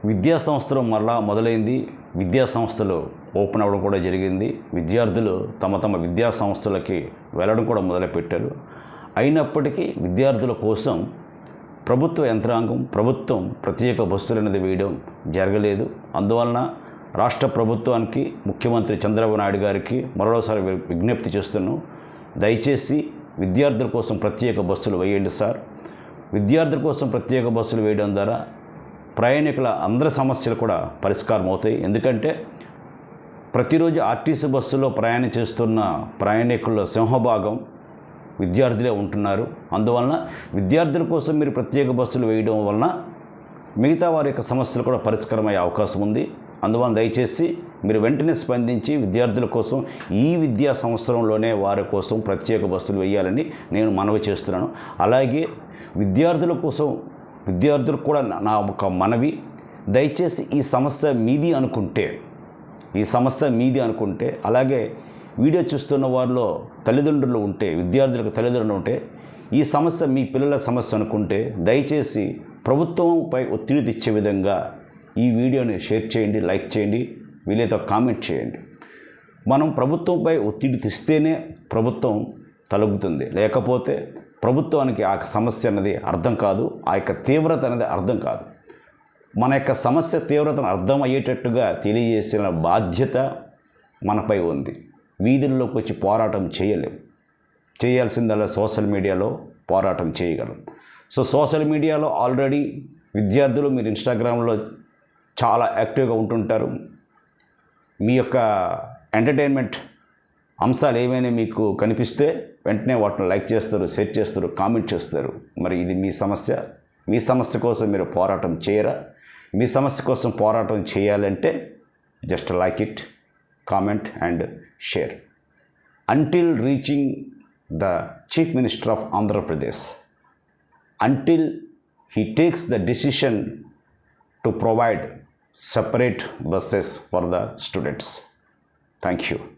విద్యా సంవత్సరం మరలా మొదలైంది. విద్యా సంస్థలు ఓపెన్ అవ్వడం కూడా జరిగింది. విద్యార్థులు తమ తమ విద్యా సంస్థలకి వెళ్ళడం కూడా మొదలుపెట్టారు. అయినప్పటికీ విద్యార్థుల కోసం ప్రభుత్వ యంత్రాంగం, ప్రభుత్వం ప్రత్యేక బస్సులు అనేది వేయడం జరగలేదు. అందువలన రాష్ట్ర ప్రభుత్వానికి, ముఖ్యమంత్రి చంద్రబాబు నాయుడు గారికి మరోసారి విజ్ఞప్తి చేస్తున్నాం. దయచేసి విద్యార్థుల కోసం ప్రత్యేక బస్సులు వేయండి సార్. విద్యార్థుల కోసం ప్రత్యేక బస్సులు వేయడం ద్వారా ప్రయాణికుల అందరి సమస్యలు కూడా పరిష్కారం అవుతాయి. ఎందుకంటే ప్రతిరోజు ఆర్టీసీ బస్సులో ప్రయాణం చేస్తున్న ప్రయాణికుల్లో సింహభాగం విద్యార్థులే ఉంటున్నారు. అందువలన విద్యార్థుల కోసం మీరు ప్రత్యేక బస్సులు వేయడం వలన మిగతా వారి యొక్క సమస్యలు కూడా పరిష్కారం అయ్యే అవకాశం ఉంది. అందువలన దయచేసి మీరు వెంటనే స్పందించి విద్యార్థుల కోసం ఈ విద్యా సంవత్సరంలోనే వారి కోసం ప్రత్యేక బస్సులు వేయాలని నేను మనవి చేస్తున్నాను. అలాగే విద్యార్థులకు కూడా నా ఒక మనవి, దయచేసి ఈ సమస్య మీది అనుకుంటే అలాగే వీడియో చూస్తున్న వారిలో తల్లిదండ్రులు ఉంటే, విద్యార్థులకు తల్లిదండ్రులు ఉంటే ఈ సమస్య మీ పిల్లల సమస్య అనుకుంటే దయచేసి ప్రభుత్వంపై ఒత్తిడి తెచ్చే విధంగా ఈ వీడియోని షేర్ చేయండి, లైక్ చేయండి, వీలైతే కామెంట్ చేయండి. మనం ప్రభుత్వంపై ఒత్తిడి తెస్తేనే ప్రభుత్వం తొలగుతుంది. లేకపోతే ప్రభుత్వానికి ఆ సమస్య అన్నది అర్థం కాదు, ఆ యొక్క తీవ్రత అనేది అర్థం కాదు. మన యొక్క సమస్య తీవ్రతను అర్థం అయ్యేటట్టుగా తెలియజేసిన బాధ్యత మనపై ఉంది. వీధుల్లోకి వచ్చి పోరాటం చేయాల్సిందల్లా సోషల్ మీడియాలో పోరాటం చేయగలం. సో సోషల్ మీడియాలో ఆల్రెడీ విద్యార్థులు మీరు ఇన్స్టాగ్రామ్లో చాలా యాక్టివ్గా ఉంటుంటారు. మీ యొక్క ఎంటర్టైన్మెంట్ అంశాలు ఏమైనా మీకు కనిపిస్తే వెంటనే వాటిని లైక్ చేస్తారు, షేర్ చేస్తారు, కామెంట్ చేస్తారు. మరి ఇది మీ సమస్య కోసం మీరు పోరాటం చేయరా? మీ సమస్య కోసం పోరాటం చేయాలంటే just like it, comment and share. Until reaching the Chief Minister of Andhra Pradesh, until he takes the decision to provide separate buses for the students. Thank you.